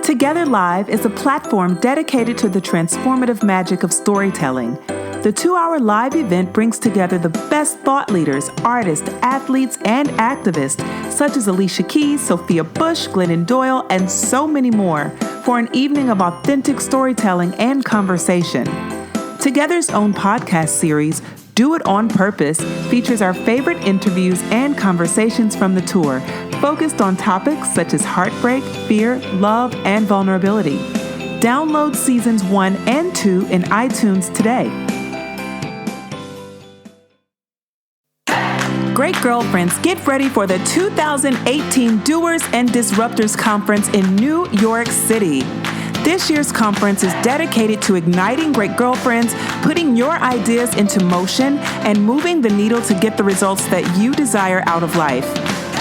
Together Live is a platform dedicated to the transformative magic of storytelling. The 2-hour live event brings together the best thought leaders, artists, athletes, and activists, such as Alicia Keys, Sophia Bush, Glennon Doyle, and so many more, for an evening of authentic storytelling and conversation. Together's own podcast series, Do It On Purpose, features our favorite interviews and conversations from the tour, focused on topics such as heartbreak, fear, love, and vulnerability. Download seasons 1 and 2 in iTunes today. Great girlfriends, get ready for the 2018 Doers and Disruptors Conference in New York City. This year's conference is dedicated to igniting great girlfriends, putting your ideas into motion, and moving the needle to get the results that you desire out of life.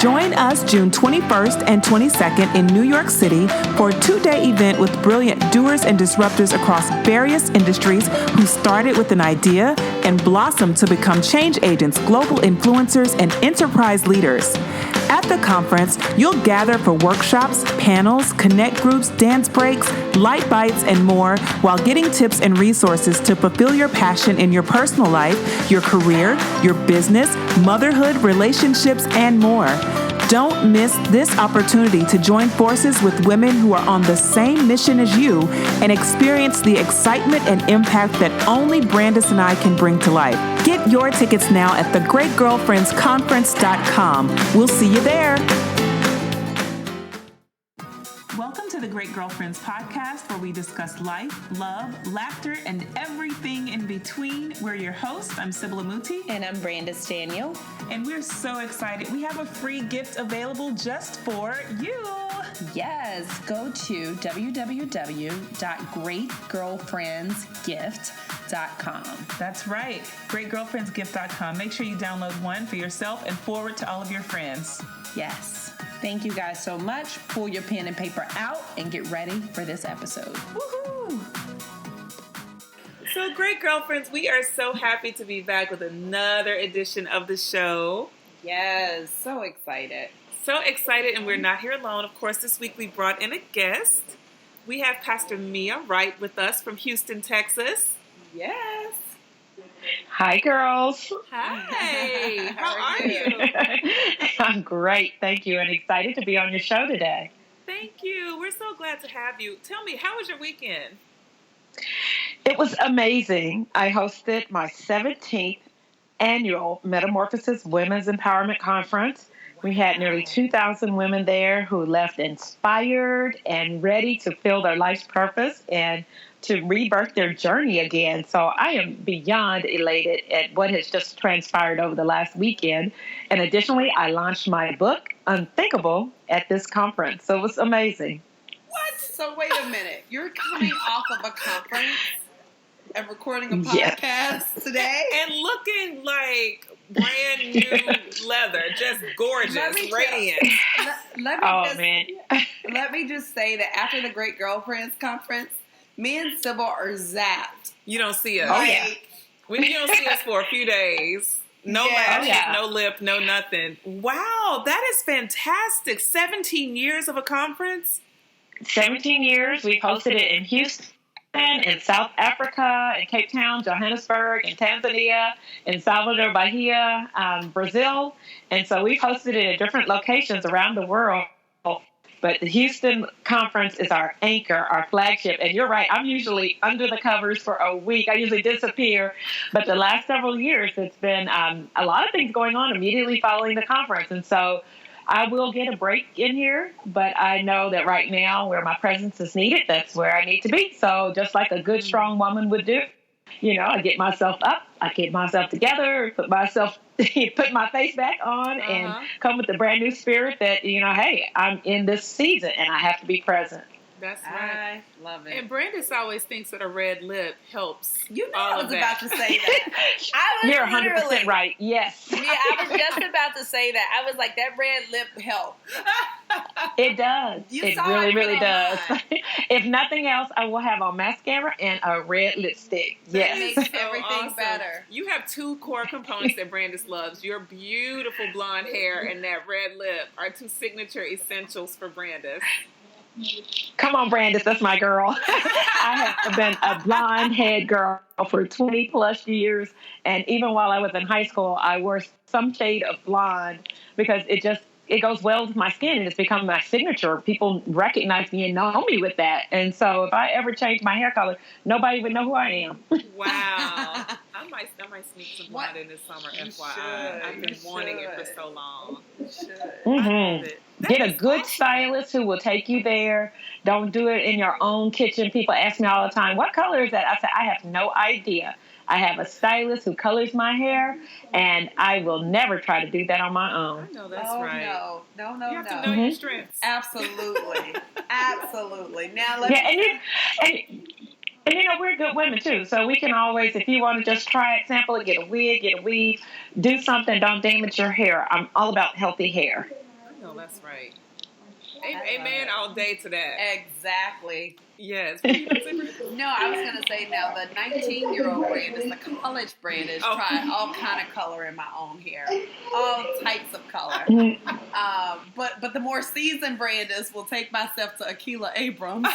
Join us June 21st and 22nd in New York City for a 2-day event with brilliant doers and disruptors across various industries who started with an idea and blossomed to become change agents, global influencers, and enterprise leaders. At the conference, you'll gather for workshops, panels, connect groups, dance breaks, light bites, and more, while getting tips and resources to fulfill your passion in your personal life, your career, your business, motherhood, relationships, and more. Don't miss this opportunity to join forces with women who are on the same mission as you and experience the excitement and impact that only Brandis and I can bring to life. Get your tickets now at thegreatgirlfriendsconference.com. We'll see you there. Welcome to the Great Girlfriends podcast, where we discuss life, love, laughter, and everything in between. We're your hosts. I'm Sybil Amuti. And I'm Brandis Daniel. And we're so excited. We have a free gift available just for you. Yes, go to www.greatgirlfriendsgift.com. That's right, greatgirlfriendsgift.com. Make sure you download one for yourself and forward to all of your friends. Yes. Thank you guys so much. Pull your pen and paper out and get ready for this episode. Woohoo! So, great girlfriends, we are so happy to be back with another edition of the show. Yes, so excited. So excited, and we're not here alone. Of course, this week we brought in a guest. We have Pastor Mia Wright with us from Houston, Texas. Yes. Hi, girls. Hi. How are you? I'm great. Thank you. And excited to be on your show today. Thank you. We're so glad to have you. Tell me, how was your weekend? It was amazing. I hosted my 17th annual Metamorphosis Women's Empowerment Conference. We had nearly 2,000 women there who left inspired and ready to fill their life's purpose and to rebirth their journey again. So I am beyond elated at what has just transpired over the last weekend. And additionally, I launched my book, Unthinkable, at this conference. So it was amazing. What? So wait a minute. You're coming off of a conference and recording a podcast today? And looking like brand new leather. Just gorgeous, radiant. Let me just say that after the Great Girlfriends Conference, me and Sybil are zapped. You don't see us. Oh, yeah. When you don't see us for a few days. No lashes, no lip, no nothing. Wow, that is fantastic. 17 years of a conference? 17 years. We've hosted it in Houston, in South Africa, in Cape Town, Johannesburg, in Tanzania, in Salvador Bahia, Brazil. And so we've hosted it at different locations around the world. But the Houston conference is our anchor, our flagship. And you're right, I'm usually under the covers for a week. I usually disappear. But the last several years, it's been a lot of things going on immediately following the conference. And so I will get a break in here. But I know that right now, where my presence is needed, that's where I need to be. So just like a good, strong woman would do, I get myself up, I get myself together, put my face back on and come with the brand new spirit that, hey, I'm in this season and I have to be present. That's right. I love it. And Brandis always thinks that a red lip helps. You know I was about to say that. You're 100% right. Yes. Yeah, I was just about to say that. I was like, that red lip helped. It does. It really, really does. If nothing else, I will have on mascara and a red lipstick. That Yes. makes everything better. You have two core components that Brandis loves. Your beautiful blonde hair and that red lip are two signature essentials for Brandis. Come on, Brandis, that's my girl. I have been a blonde head girl for 20 plus years. And even while I was in high school, I wore some shade of blonde because it goes well with my skin and it's become my signature. People recognize me and know me with that. And so if I ever change my hair color, nobody would know who I am. Wow. I might sneak some blonde in this summer, FYI. I've been wanting it for so long. You should. I love it. Get a good stylist who will take you there. Don't do it in your own kitchen. People ask me all the time, what color is that? I say, I have no idea. I have a stylist who colors my hair, and I will never try to do that on my own. I know that's right. No. You have to know your strengths. Absolutely. Absolutely. Now And we're good women too, so we can always, if you want to just try it, sample it, get a wig, get a weave, do something, don't damage your hair. I'm all about healthy hair. I know that's right. Amen all day to that. Exactly. Yes. What are you going to say, Brandis? No, I was going to say now the 19-year-old Brandis, the college Brandis, tried all kind of color in my own hair, all types of color. But the more seasoned Brandis will take myself to Akilah Abrams.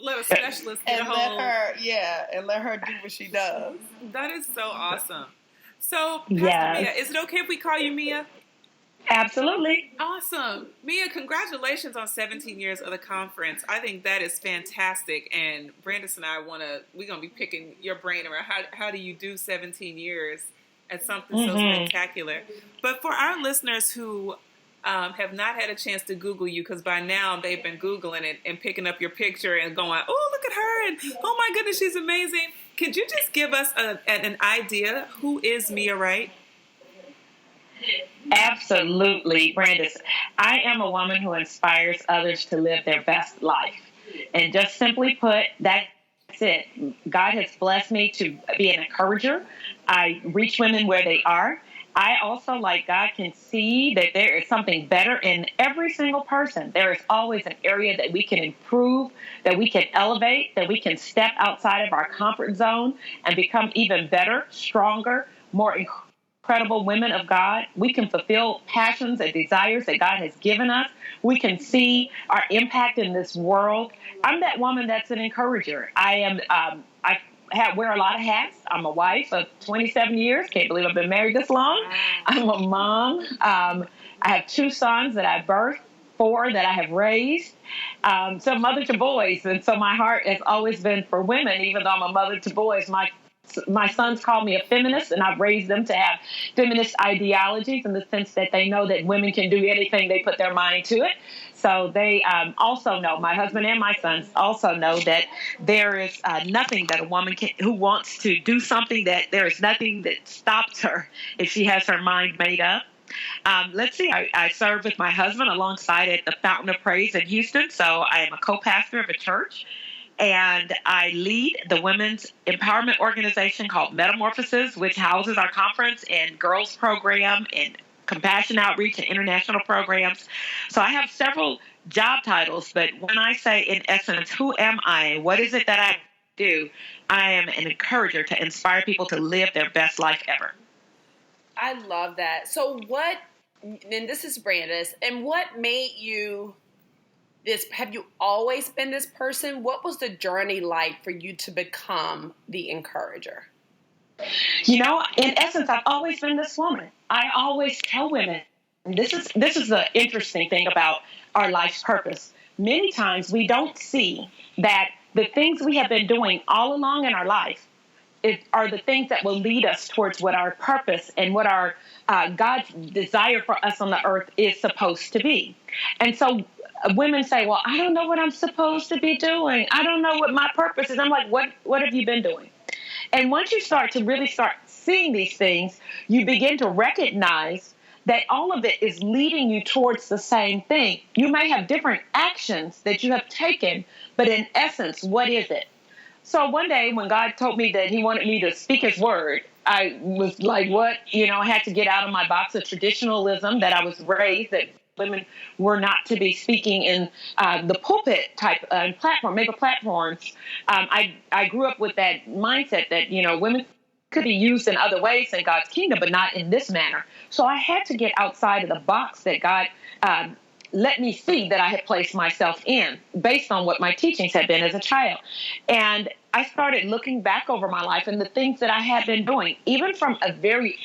Let a specialist get home. And let her do what she does. That is so awesome. So, Pastor Mia, is it okay if we call you Mia? Absolutely. Awesome. Mia, congratulations on 17 years of the conference. I think that is fantastic. And Brandis and I we're going to be picking your brain around how do you do 17 years at something so spectacular. But for our listeners who have not had a chance to Google you, because by now they've been Googling it and picking up your picture and going, oh, look at her. And oh my goodness, she's amazing. Could you just give us an idea? Who is Mia Wright? Absolutely, Brandis. I am a woman who inspires others to live their best life. And just simply put, that's it. God has blessed me to be an encourager. I reach women where they are. I also, like God, can see that there is something better in every single person. There is always an area that we can improve, that we can elevate, that we can step outside of our comfort zone and become even better, stronger, more incredible women of God. We can fulfill passions and desires that God has given us. We can see our impact in this world. I'm that woman that's an encourager. I wear a lot of hats. I'm a wife of 27 years. Can't believe I've been married this long. I'm a mom. I have 2 sons that I birthed, 4 that I have raised. So I'm mother to boys. And so my heart has always been for women, even though I'm a mother to boys. My sons call me a feminist, and I've raised them to have feminist ideologies in the sense that they know that women can do anything they put their mind to it. So they also know, my husband and my sons also know that there is nothing that a woman who wants to do something, that there is nothing that stops her if she has her mind made up. Let's see, I serve with my husband alongside at the Fountain of Praise in Houston. So I am a co-pastor of a church. And I lead the women's empowerment organization called Metamorphosis, which houses our conference and girls program and compassion outreach and international programs. So I have several job titles, but when I say in essence, who am I? What is it that I do? I am an encourager to inspire people to live their best life ever. I love that. So and this is Brandis, and what made you have you always been this person? What was the journey like for you to become the encourager? In essence, I've always been this woman. I always tell women, this is the interesting thing about our life's purpose. Many times we don't see that the things we have been doing all along in our life are the things that will lead us towards what our purpose and what our God's desire for us on the earth is supposed to be. And so women say, well, I don't know what I'm supposed to be doing. I don't know what my purpose is. I'm like, what have you been doing? And once you start seeing these things, you begin to recognize that all of it is leading you towards the same thing. You may have different actions that you have taken, but in essence, what is it? So one day when God told me that he wanted me to speak his word, I was like, what? I had to get out of my box of traditionalism that I was raised that women were not to be speaking in the pulpit type platform, mega platforms. I grew up with that mindset that, women could be used in other ways in God's kingdom, but not in this manner. So I had to get outside of the box that God let me see that I had placed myself in based on what my teachings had been as a child. And I started looking back over my life and the things that I had been doing, even from a very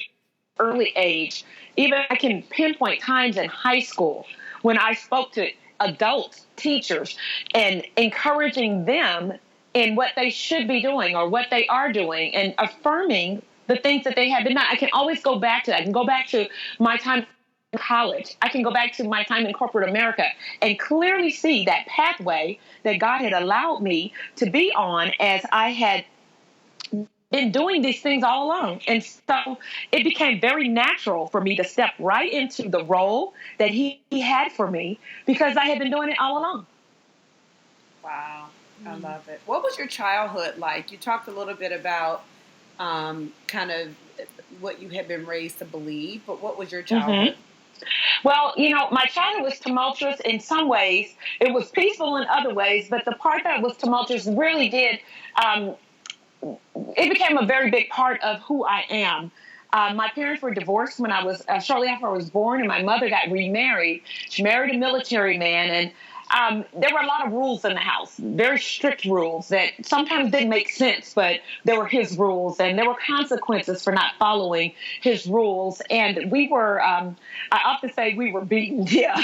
early age. Even I can pinpoint times in high school when I spoke to adult teachers and encouraging them in what they should be doing or what they are doing and affirming the things that they have been done. I can always go back to that. I can go back to my time in college. I can go back to my time in corporate America and clearly see that pathway that God had allowed me to be on as I had been doing these things all along. And so it became very natural for me to step right into the role that he had for me because I had been doing it all along. Wow. I love it. What was your childhood like? You talked a little bit about kind of what you had been raised to believe, but what was your childhood? Well, my childhood was tumultuous in some ways. It was peaceful in other ways, but the part that was tumultuous really did, it became a very big part of who I am. My parents were divorced when I was, shortly after I was born, and my mother got remarried. She married a military man, and there were a lot of rules in the house, very strict rules that sometimes didn't make sense, but there were his rules, and there were consequences for not following his rules. And we were, I often say we were beaten. Yeah,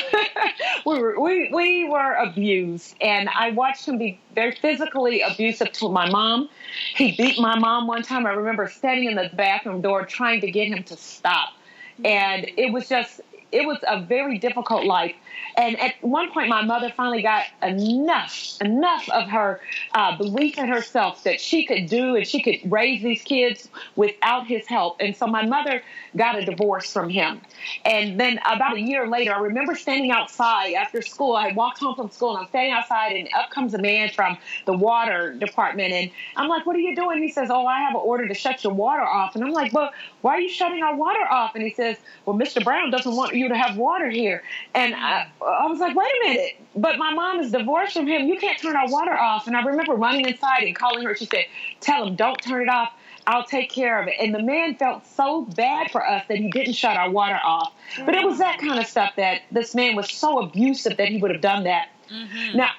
we were abused, and I watched him be very physically abusive to my mom. He beat my mom one time. I remember standing in the bathroom door trying to get him to stop, and it was a very difficult life. And at one point, my mother finally got enough of her belief in herself that she could do and she could raise these kids without his help. And so my mother got a divorce from him. And then about a year later, I remember standing outside after school. I walked home from school, and I'm standing outside, and up comes a man from the water department. And I'm like, "What are you doing?" He says, "Oh, I have an order to shut your water off." And I'm like, "Well, why are you shutting our water off?" And he says, "Well, Mr. Brown doesn't want you to have water here." And I was like, "Wait a minute, but my mom is divorced from him. You can't turn our water off." And I remember running inside and calling her. She said, "Tell him, don't turn it off. I'll take care of it." And the man felt so bad for us that he didn't shut our water off. But it was that kind of stuff that this man was so abusive that he would have done that. Now,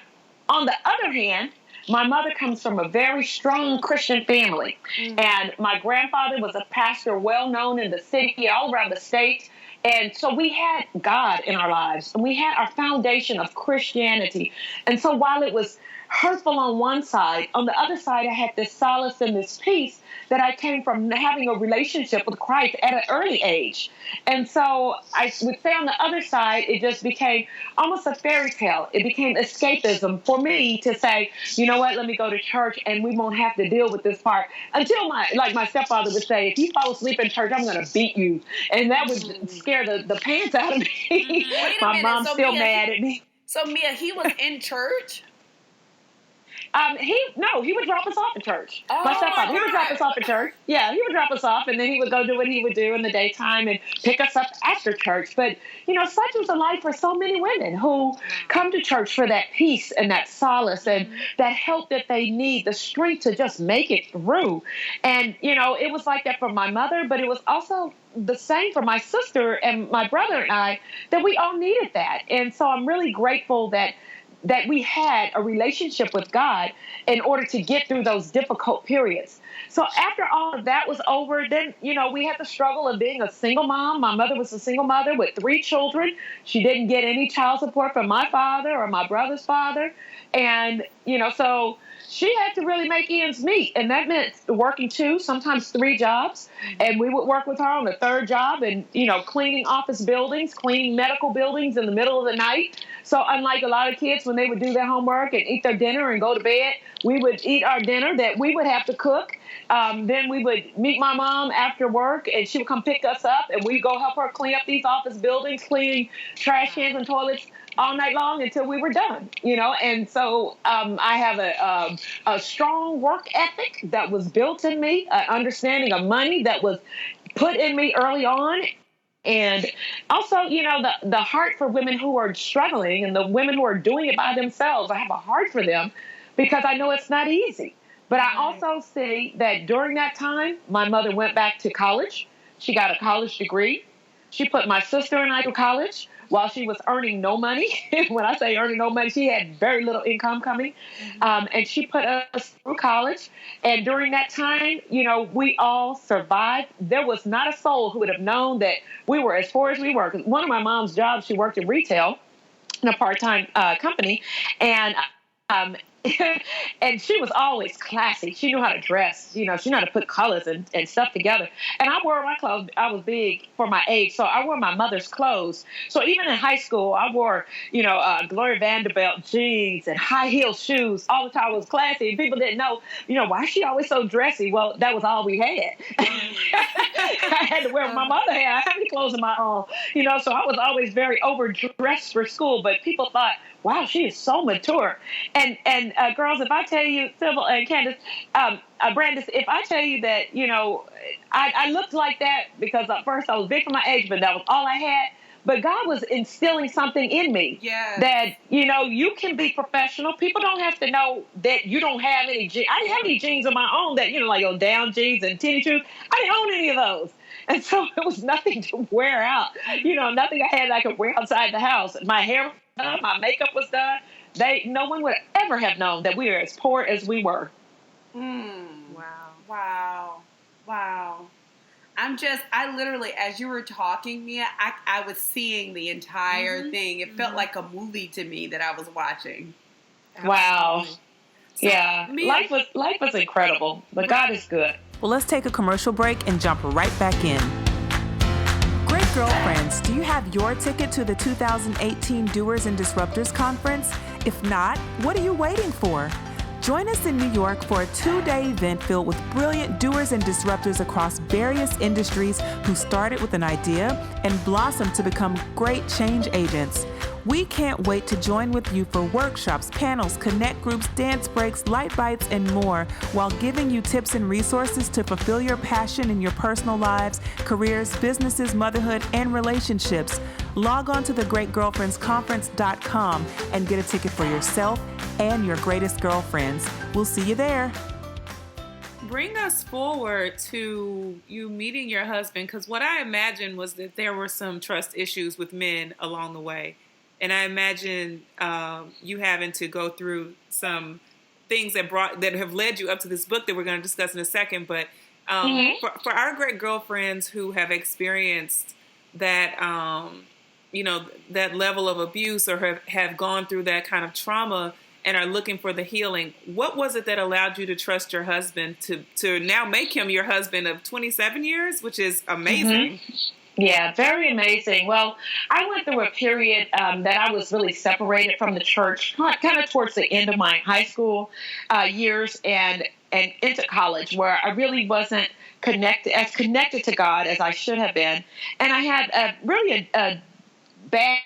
on the other hand, my mother comes from a very strong Christian family. And my grandfather was a pastor well known in the city, all around the state. And so we had God in our lives, and we had our foundation of Christianity. And so while it was hurtful on one side, on the other side, I had this solace and this peace that I came from having a relationship with Christ at an early age. And so I would say on the other side, it just became almost a fairy tale. It became escapism for me to say, you know what, let me go to church and we won't have to deal with this part. Until my stepfather would say, if you fall asleep in church, I'm going to beat you. And that would scare the pants out of me. My mom's so still mad at me. So Mia, he was in church? He would drop us off at church. My stepfather, he would drop us off at church. Yeah, he would drop us off, and then he would go do what he would do in the daytime and pick us up after church. But, such was the life for so many women who come to church for that peace and that solace and that help that they need, the strength to just make it through. And, it was like that for my mother, but it was also the same for my sister and my brother and I, that we all needed that. And so I'm really grateful that we had a relationship with God in order to get through those difficult periods. So after all of that was over, then, we had the struggle of being a single mom. My mother was a single mother with 3 children. She didn't get any child support from my father or my brother's father. And, so she had to really make ends meet. And that meant working 2, sometimes 3 jobs. And we would work with her on the 3rd job and, cleaning office buildings, cleaning medical buildings in the middle of the night. So unlike a lot of kids, when they would do their homework and eat their dinner and go to bed, we would eat our dinner that we would have to cook. Then we would meet my mom after work, and she would come pick us up, and we'd go help her clean up these office buildings, cleaning trash cans and toilets all night long until we were done, And so I have a strong work ethic that was built in me, an understanding of money that was put in me early on. And also, the heart for women who are struggling and the women who are doing it by themselves. I have a heart for them because I know it's not easy. But I also see that during that time, my mother went back to college. She got a college degree. She put my sister and I to college. while she was earning no money. When I say earning no money, she had very little income coming. And she put us through college. And during that time, we all survived. There was not a soul who would have known that we were as poor as we were. 'Cause one of my mom's jobs, she worked in retail in a part-time company. And and she was always classy. She knew how to dress. She knew how to put colors and stuff together. And I wore my clothes. I was big for my age, so I wore my mother's clothes. So even in high school, I wore, Gloria Vanderbilt jeans and high heel shoes all the time. I was classy, and people didn't know, why is she always so dressy? Well, that was all we had. I had to wear what my mother had. I had any clothes of my own, so I was always very overdressed for school. But people thought, wow, she is so mature. And girls, if I tell you, Sybil and Candace, Brandis, if I tell you that, I looked like that because at first I was big for my age, but that was all I had. But God was instilling something in me that, you can be professional. People don't have to know that you don't have any jeans. I didn't have any jeans of my own that, like down jeans and tennis shoes. I didn't own any of those. And so it was nothing to wear out. Nothing I had that I could wear outside the house. My hair was done, my makeup was done. No one would ever have known that we were as poor as we were. Wow. I literally, as you were talking, Mia, I was seeing the entire thing. It felt like a movie to me that I was watching. Wow. So, yeah. Mia, Life was incredible, but God is good. Well, let's take a commercial break and jump right back in. Great girlfriends, do you have your ticket to the 2018 Doers and Disruptors Conference? If not, what are you waiting for? Join us in New York for a 2-day event filled with brilliant doers and disruptors across various industries who started with an idea and blossomed to become great change agents. We can't wait to join with you for workshops, panels, connect groups, dance breaks, light bites, and more, while giving you tips and resources to fulfill your passion in your personal lives, careers, businesses, motherhood, and relationships. Log on to thegreatgirlfriendsconference.com and get a ticket for yourself and your greatest girlfriends. We'll see you there. bring us forward to you meeting your husband, because what I imagined was that there were some trust issues with men along the way. And I imagine you having to go through some things that have led you up to this book that we're going to discuss in a second. But for our great girlfriends who have experienced that, that level of abuse or have gone through that kind of trauma and are looking for the healing, what was it that allowed you to trust your husband to now make him your husband of 27 years, which is amazing? Mm-hmm. Yeah, very amazing. Well, I went through a period that I was really separated from the church, kind of towards the end of my high school years and into college, where I really wasn't connected to God as I should have been. And I had a bad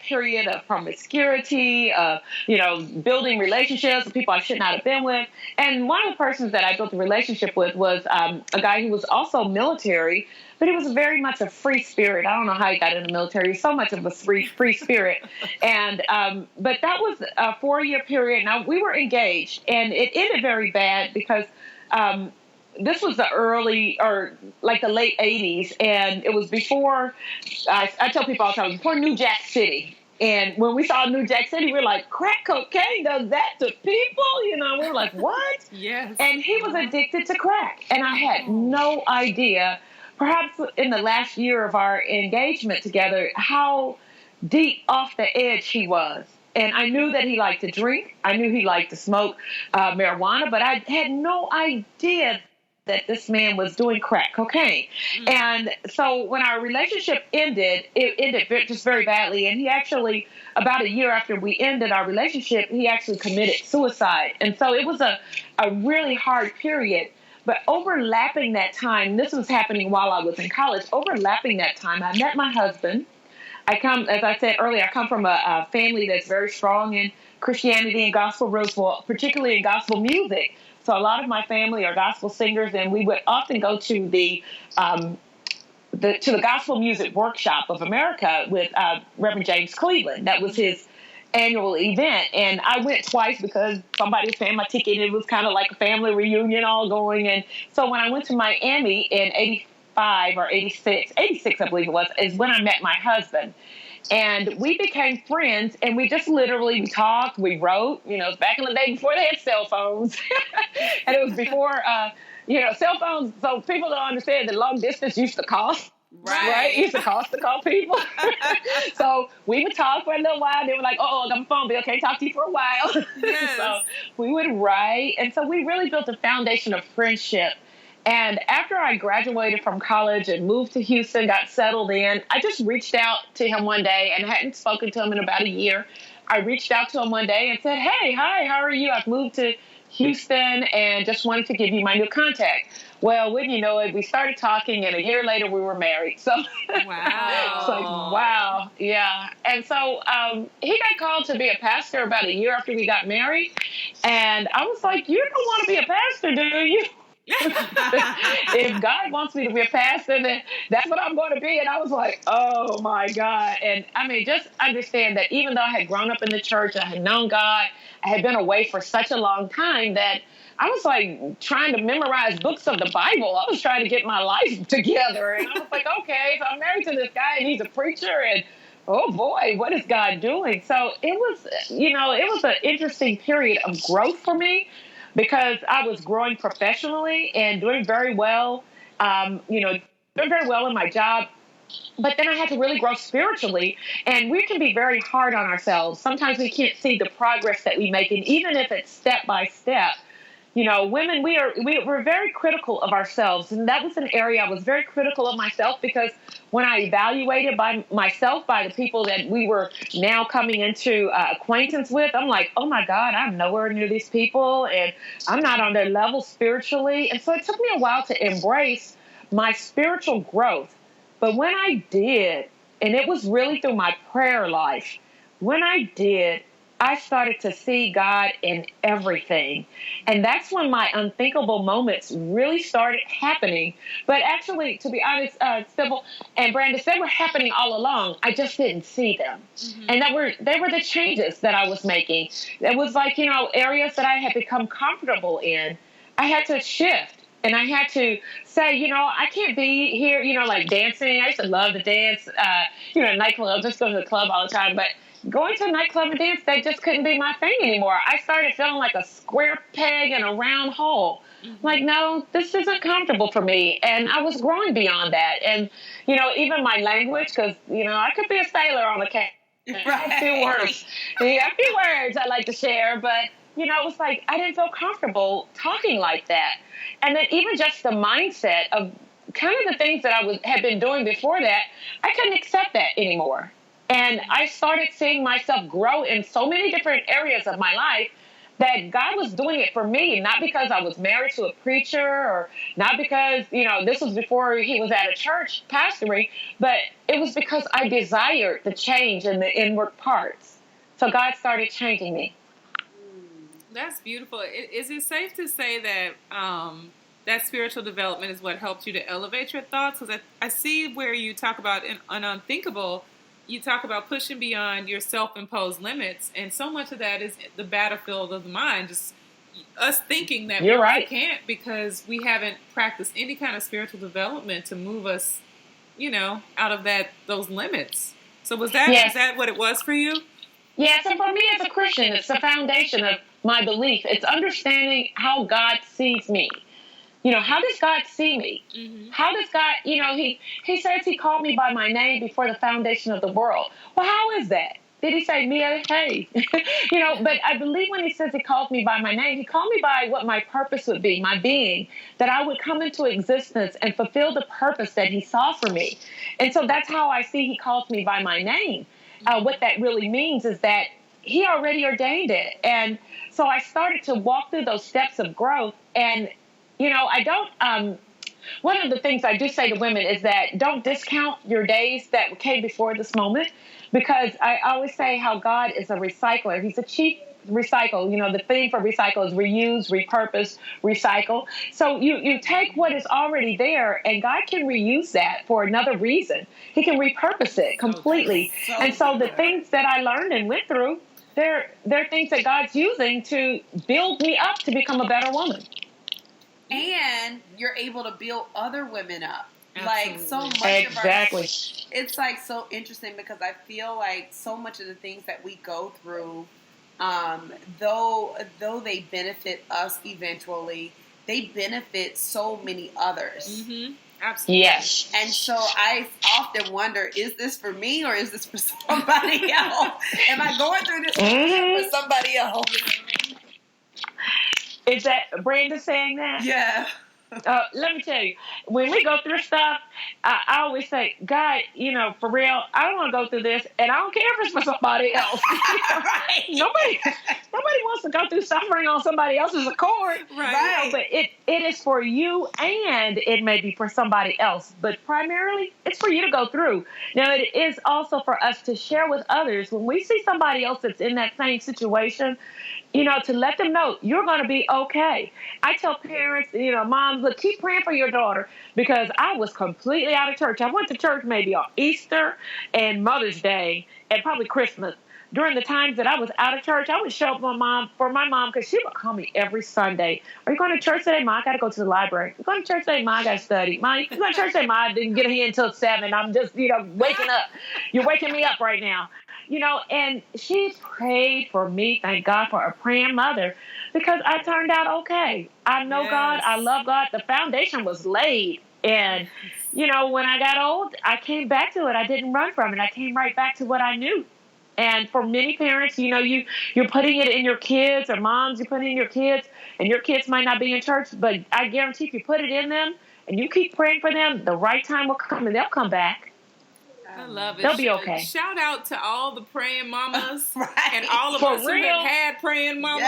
period of promiscuity, building relationships with people I should not have been with. And one of the persons that I built a relationship with was a guy who was also military, but he was very much a free spirit. I don't know how he got in the military. He was so much of a free spirit. And but that was a 4-year period. Now, we were engaged, and it ended very bad because this was the the late 80s, and it was before, I tell people all the time, before New Jack City. And when we saw New Jack City, we were like, crack cocaine does that to people? We were like, what? Yes. And he was addicted to crack, and I had no idea, perhaps in the last year of our engagement together, how deep off the edge he was. And I knew that he liked to drink. I knew he liked to smoke marijuana, but I had no idea that this man was doing crack cocaine. And so when our relationship ended, it ended just very badly. And he actually, about a year after we ended our relationship, he actually committed suicide. And so it was a really hard period. But overlapping that time, this was happening while I was in college, overlapping that time, I met my husband. As I said earlier, I come from a family that's very strong in Christianity and gospel roots, particularly in gospel music. So a lot of my family are gospel singers, and we would often go to the Gospel Music Workshop of America with Reverend James Cleveland. That was his annual event, and I went twice because somebody was paying my ticket. It was kind of like a family reunion all going. And so when I went to Miami in 85 or 86, I believe it was, is when I met my husband. And we became friends, and we just literally talked, we wrote, back in the day before they had cell phones. And it was before, cell phones. So people don't understand that long distance used to cost. Right? It used to cost to call people. So we would talk for a little while. They were like, oh, I got my phone bill. Can't talk to you for a while. Yes. So we would write. And so we really built a foundation of friendship. And after I graduated from college and moved to Houston, got settled in, I just reached out to him one day and hadn't spoken to him in about a year. I reached out to him one day and said, hey, hi, how are you? I've moved to Houston and just wanted to give you my new contact. Well, wouldn't you know it, we started talking, and a year later we were married. So, wow. It's like, wow, yeah. And so he got called to be a pastor about a year after we got married. And I was like, you don't want to be a pastor, do you? If God wants me to be a pastor, then that's what I'm going to be. And I was like, oh, my God. And, I mean, just understand that even though I had grown up in the church, I had known God, I had been away for such a long time that I was like trying to memorize books of the Bible. I was trying to get my life together. And I was like, okay, so I'm married to this guy and he's a preacher, and oh boy, what is God doing? So it was, it was an interesting period of growth for me because I was growing professionally and doing very well, doing very well in my job. But then I had to really grow spiritually, and we can be very hard on ourselves. Sometimes we can't see the progress that we make, and even if it's step by step, women, we're very critical of ourselves. And that was an area I was very critical of myself, because when I evaluated by myself by the people that we were now coming into acquaintance with, I'm like, oh my God, I'm nowhere near these people, and I'm not on their level spiritually. And so it took me a while to embrace my spiritual growth. But when I did, and it was really through my prayer life, when I did, I started to see God in everything. And that's when my unthinkable moments really started happening. But actually, to be honest, Sybil and Brandis, they were happening all along. I just didn't see them. Mm-hmm. And they were the changes that I was making. It was like, areas that I had become comfortable in. I had to shift. And I had to say, I can't be here, like dancing. I used to love to dance, nightclub, just go to the club all the time. But going to a nightclub and dance, that just couldn't be my thing anymore. I started feeling like a square peg in a round hole. Mm-hmm. Like, no, this isn't comfortable for me. And I was growing beyond that. And, even my language, because, I could be a sailor on the cat. Right. A few words. A few words I like to share, but it was like I didn't feel comfortable talking like that. And then even just the mindset of kind of the things that I had been doing before that, I couldn't accept that anymore. And I started seeing myself grow in so many different areas of my life that God was doing it for me, not because I was married to a preacher or not because, this was before he was at a church pastoring, but it was because I desired the change in the inward parts. So God started changing me. That's beautiful. Is it safe to say that that spiritual development is what helped you to elevate your thoughts? Because I see where you talk about in Unthinkable, you talk about pushing beyond your self-imposed limits, and so much of that is the battlefield of the mind, just us thinking that we can't because we haven't practiced any kind of spiritual development to move us, out of those limits. So was that is that what it was for you? Yes, and for me as a Christian, it's the foundation of my belief. It's understanding how God sees me. How does God see me? Mm-hmm. How does God, he says he called me by my name before the foundation of the world. Well, how is that? Did he say, Mia, hey? But I believe when he says he calls me by my name, he called me by what my purpose would be, my being, that I would come into existence and fulfill the purpose that he saw for me. And so that's how I see he calls me by my name. What that really means is that he already ordained it. And so I started to walk through those steps of growth. And, I don't, one of the things I do say to women is that don't discount your days that came before this moment, because I always say how God is a recycler. He's a chief recycle. The theme for recycle is reuse, repurpose, recycle. So you take what is already there, and God can reuse that for another reason. He can repurpose it completely. So the things that I learned and went through, they're things that God's using to build me up to become a better woman. And you're able to build other women up. Like so much Exactly. of it's like so interesting because I feel like so much of the things that we go through, though they benefit us eventually, they benefit so many others. Mm-hmm. Absolutely. Yes. And so I often wonder, is this for me or is this for somebody else? Am I going through this for somebody else? Is that Brenda saying that? Yeah. Let me tell you, when we go through stuff, I always say, God, for real, I don't want to go through this, and I don't care if it's for somebody else. Right. Nobody wants to go through suffering on somebody else's accord. Right. But it is for you, and it may be for somebody else, but primarily it's for you to go through. Now, it is also for us to share with others when we see somebody else that's in that same situation. To let them know you're going to be okay. I tell parents, moms, look, keep praying for your daughter because I was completely out of church. I went to church maybe on Easter and Mother's Day and probably Christmas. During the times that I was out of church, I would show up for my mom because she would call me every Sunday. Are you going to church today, Ma? I got to go to the library. You going to church today, Ma? I got to study. Ma, you going to church today, Ma? I didn't get here until 7. I'm just, waking up. You're waking me up right now. And she prayed for me. Thank God for a praying mother because I turned out okay. I know God. I love God. The foundation was laid. And, when I got old, I came back to it. I didn't run from it. I came right back to what I knew. And for many parents, you're putting it in your kids or moms, you're putting it in your kids and your kids might not be in church, but I guarantee if you put it in them and you keep praying for them, the right time will come and they'll come back. I love it. They'll be okay. Shout out to all the praying mamas Right. and all of us who have had praying mamas.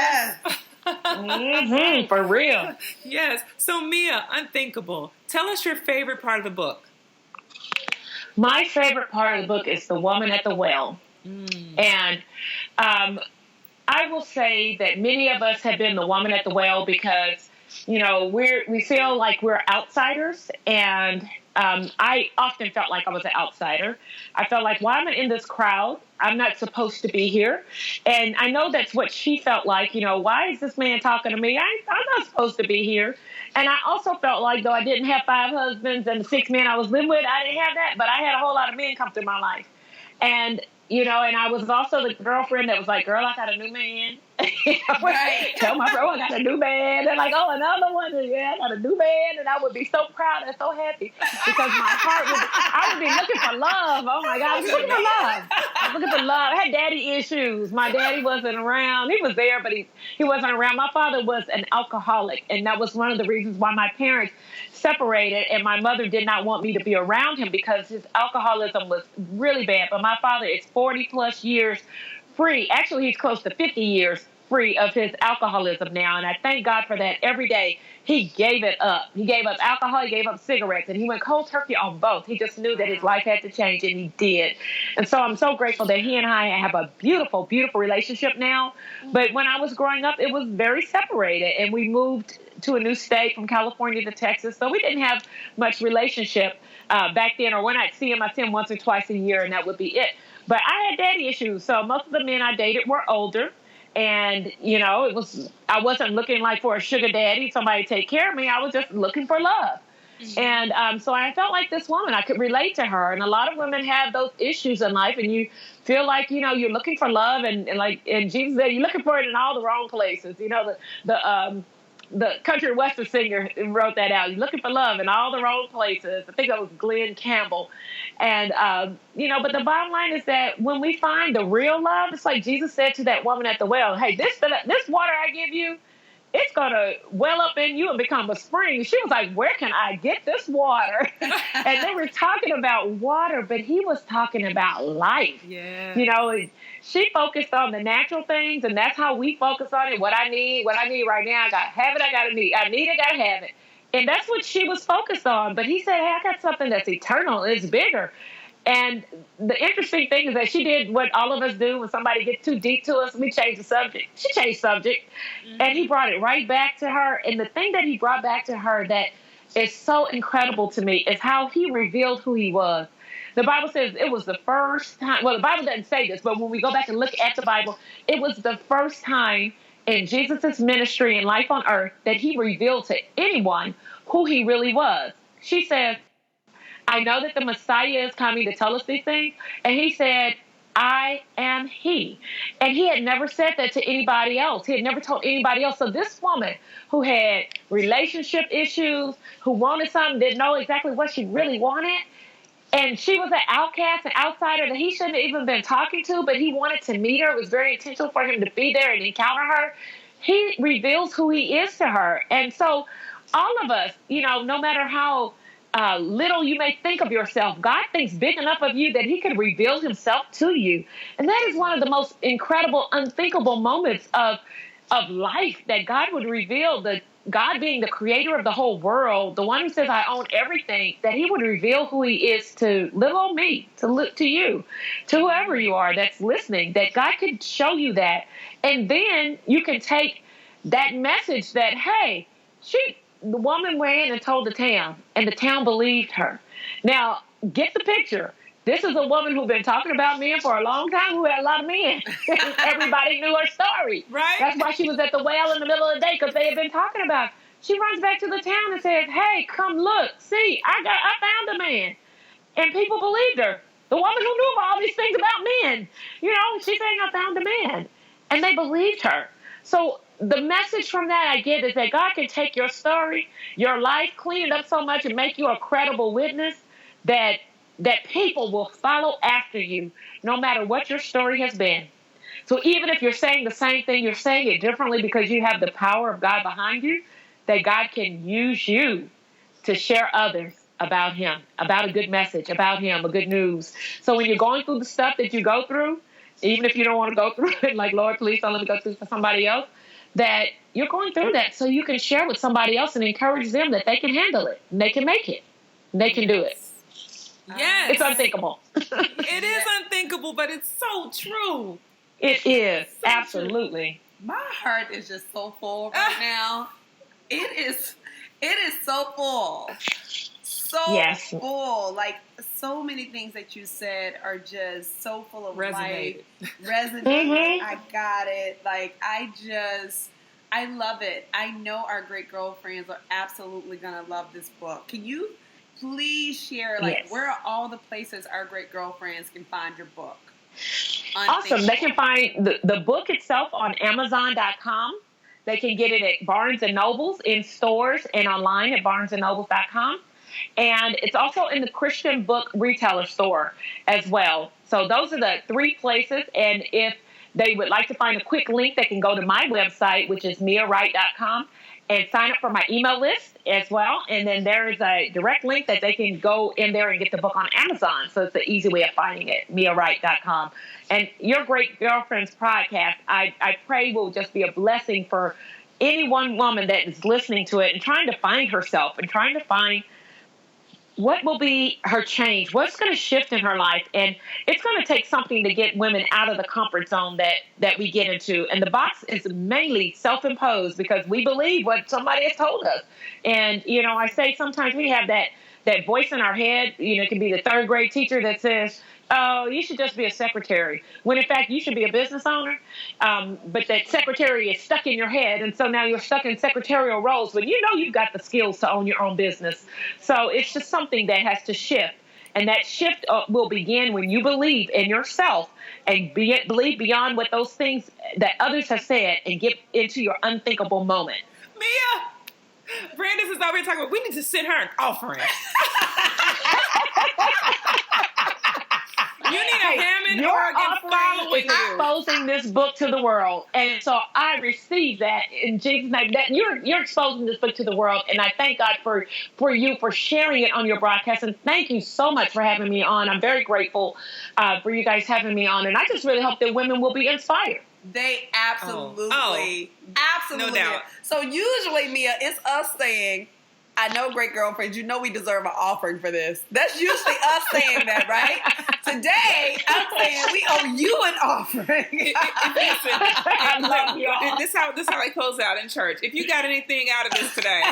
Yes. For real. Yes. So Mia, Unthinkable. Tell us your favorite part of the book. My favorite part of the book is the woman at the well. And I will say that many of us have been the woman at the well because, we feel like we're outsiders. And I often felt like I was an outsider. I felt like, why am I in this crowd? I'm not supposed to be here. And I know that's what she felt like. Why is this man talking to me? I'm not supposed to be here. And I also felt like, though I didn't have 5 husbands and the 6 men I was living with, I didn't have that. But I had a whole lot of men come through my life. And and I was also the girlfriend that was like, girl, I got a new man. Right. Tell my bro I got a new man. They're like, oh, another one. Yeah, I got a new man. And I would be so proud and so happy because my heart I would be looking for love. Oh, my God. I was looking for love. I was looking for love. I had daddy issues. My daddy wasn't around. He was there, but he wasn't around. My father was an alcoholic, and that was one of the reasons why my parents separated, and my mother did not want me to be around him because his alcoholism was really bad. But my father is 40-plus years free. Actually, he's close to 50 years free of his alcoholism now, and I thank God for that every day. He gave it up. He gave up alcohol, he gave up cigarettes, and he went cold turkey on both. He just knew that his life had to change, and he did. And so I'm so grateful that he and I have a beautiful, beautiful relationship now. But when I was growing up, it was very separated, and we moved to a new state from California to Texas, so we didn't have much relationship back then, or when I'd see him once or twice a year, and that would be it. But I had daddy issues, so most of the men I dated were older. And, I wasn't looking like for a sugar daddy, somebody to take care of me. I was just looking for love. Mm-hmm. And so I felt like this woman, I could relate to her. And a lot of women have those issues in life, and you feel like, you're looking for love. And Jesus said, you're looking for it in all the wrong places. The country western singer wrote that out. You're looking for love in all the wrong places. I think that was Glenn Campbell. And, but the bottom line is that when we find the real love, it's like Jesus said to that woman at the well, hey, this water I give you, it's going to well up in you and become a spring. She was like, where can I get this water? And they were talking about water, but he was talking about life. Yeah. She focused on the natural things, and that's how we focus on it. What I need right now, I got to have it, I got to need. I need it, got to have it. And that's what she was focused on. But he said, hey, I got something that's eternal. It's bigger. And the interesting thing is that she did what all of us do when somebody gets too deep to us, we change the subject. She changed subject, and he brought it right back to her. And the thing that he brought back to her that is so incredible to me is how he revealed who he was. The Bible says it was the first time, well, the Bible doesn't say this, but when we go back and look at the Bible, it was the first time in Jesus' ministry and life on earth that he revealed to anyone who he really was. She says, I know that the Messiah is coming to tell us these things. And he said, I am he. And he had never said that to anybody else. He had never told anybody else. So this woman who had relationship issues, who wanted something, didn't know exactly what she really wanted, and she was an outcast, an outsider that he shouldn't have even been talking to, but he wanted to meet her. It was very intentional for him to be there and encounter her. He reveals who he is to her. And so all of us, no matter how little you may think of yourself, God thinks big enough of you that he could reveal himself to you. And that is one of the most incredible, unthinkable moments of life, that God would reveal, God being the creator of the whole world, the one who says, I own everything, that he would reveal who he is to little old me, to you, to whoever you are that's listening, that God could show you that. And then you can take that message that, hey, the woman ran and told the town, and the town believed her. Now, get the picture. This is a woman who's been talking about men for a long time, who had a lot of men. Everybody knew her story. Right. That's why she was at the well in the middle of the day, because they had been talking about it. She runs back to the town and says, hey, come look. See, I found a man. And people believed her. The woman who knew all these things about men. She's saying, I found a man. And they believed her. So the message from that I get is that God can take your story, your life, clean it up so much and make you a credible witness that people will follow after you, no matter what your story has been. So even if you're saying the same thing, you're saying it differently because you have the power of God behind you, that God can use you to share others about him, about a good message, about him, a good news. So when you're going through the stuff that you go through, even if you don't want to go through it, like, Lord, please don't let me go through it for somebody else, that you're going through that so you can share with somebody else and encourage them that they can handle it, and they can make it, and they can do it. Yes. It's unthinkable. It is unthinkable, but it's so true. It is. So Absolutely. true. My heart is just so full right now. It is so full. Full. Like, so many things that you said are just so full of life. Resonated. Mm-hmm. I got it. Like, I love it. I know our great girlfriends are absolutely going to love this book. Can you please share, where are all the places our great girlfriends can find your book? Awesome. They can find the book itself on Amazon.com. They can get it at Barnes & Nobles in stores and online at barnesandnobles.com. And it's also in the Christian book retailer store as well. So those are the three places. And if they would like to find a quick link, they can go to my website, which is MiaWright.com, and sign up for my email list as well. And then there is a direct link that they can go in there and get the book on Amazon. So it's an easy way of finding it, MiaWright.com. And Your Great Girlfriends podcast, I pray will just be a blessing for any one woman that is listening to it and trying to find herself and trying to find what will be her change, what's going to shift in her life. And it's going to take something to get women out of the comfort zone that we get into. And the box is mainly self-imposed because we believe what somebody has told us. And, I say sometimes we have that voice in our head, it can be the third grade teacher that says, oh, you should just be a secretary, when in fact you should be a business owner. But that secretary is stuck in your head, and so now you're stuck in secretarial roles, but you've got the skills to own your own business. So it's just something that has to shift, and that shift will begin when you believe in yourself and believe beyond what those things that others have said and get into your unthinkable moment. Mia, Brandis is over here talking about, we need to send her an offering. You need a Hammond organ following you. Exposing this book to the world. And so I receive that in Jesus' name. That you're exposing this book to the world. And I thank God for you for sharing it on your broadcast. And thank you so much for having me on. I'm very grateful for you guys having me on. And I just really hope that women will be inspired. They absolutely. No doubt. So usually, Mia, it's us saying, I know, great girlfriends, we deserve an offering for this. That's usually us saying that, right? Today, I'm saying we owe you an offering. This how I close out in church. If you got anything out of this today,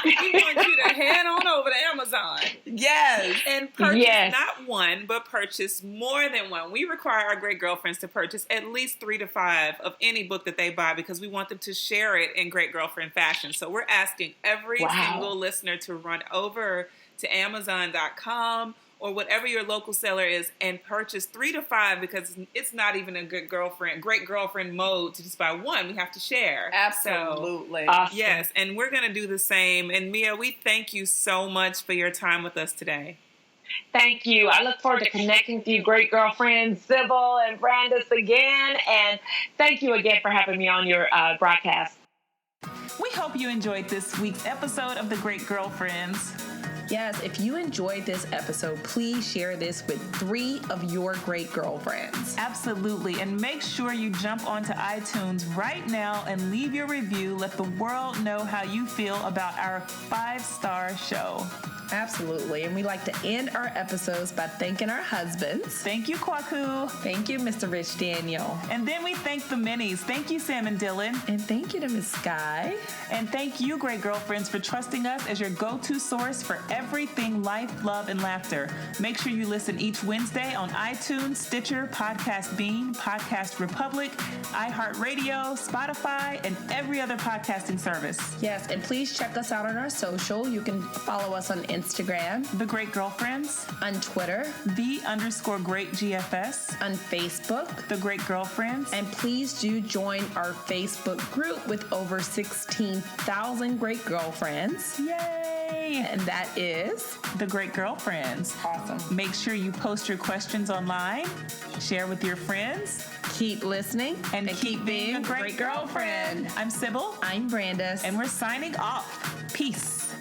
we want you to head on over to Amazon. Yes. And purchase not one, but purchase more than one. We require our great girlfriends to purchase at least 3 to 5 of any book that they buy because we want them to share it in great girlfriend fashion. So we're asking every single listener to run over to Amazon.com or whatever your local seller is and purchase 3 to 5, because it's not even a great girlfriend mode to just buy one. We have to share. Absolutely. So, yes, and we're going to do the same. And Mia, we thank you so much for your time with us today. Thank you. I look forward to connecting with you, great girlfriends, Sybil and Brandis again. And thank you again for having me on your broadcast. We hope you enjoyed this week's episode of The Great Girlfriends. Yes, if you enjoyed this episode, please share this with 3 of your great girlfriends. Absolutely. And make sure you jump onto iTunes right now and leave your review. Let the world know how you feel about our 5-star show. Absolutely. And we like to end our episodes by thanking our husbands. Thank you, Kwaku. Thank you, Mr. Rich Daniel. And then we thank the minis. Thank you, Sam and Dylan. And thank you to Miss Sky. And thank you, great girlfriends, for trusting us as your go-to source for everything life, love, and laughter. Make sure you listen each Wednesday on iTunes, Stitcher, Podcast Bean, Podcast Republic, iHeartRadio, Spotify, and every other podcasting service. Yes, and please check us out on our social. You can follow us on Instagram, The Great Girlfriends, on Twitter, _GreatGFS, on Facebook, The Great Girlfriends. and please do join our Facebook group with over 16,000 great girlfriends. Yay! And that is The Great Girlfriends. awesome. Make sure you post your questions online, share with your friends, Keep listening and keep being a great girlfriend. I'm Sybil, I'm Brandis. and we're signing off. Peace.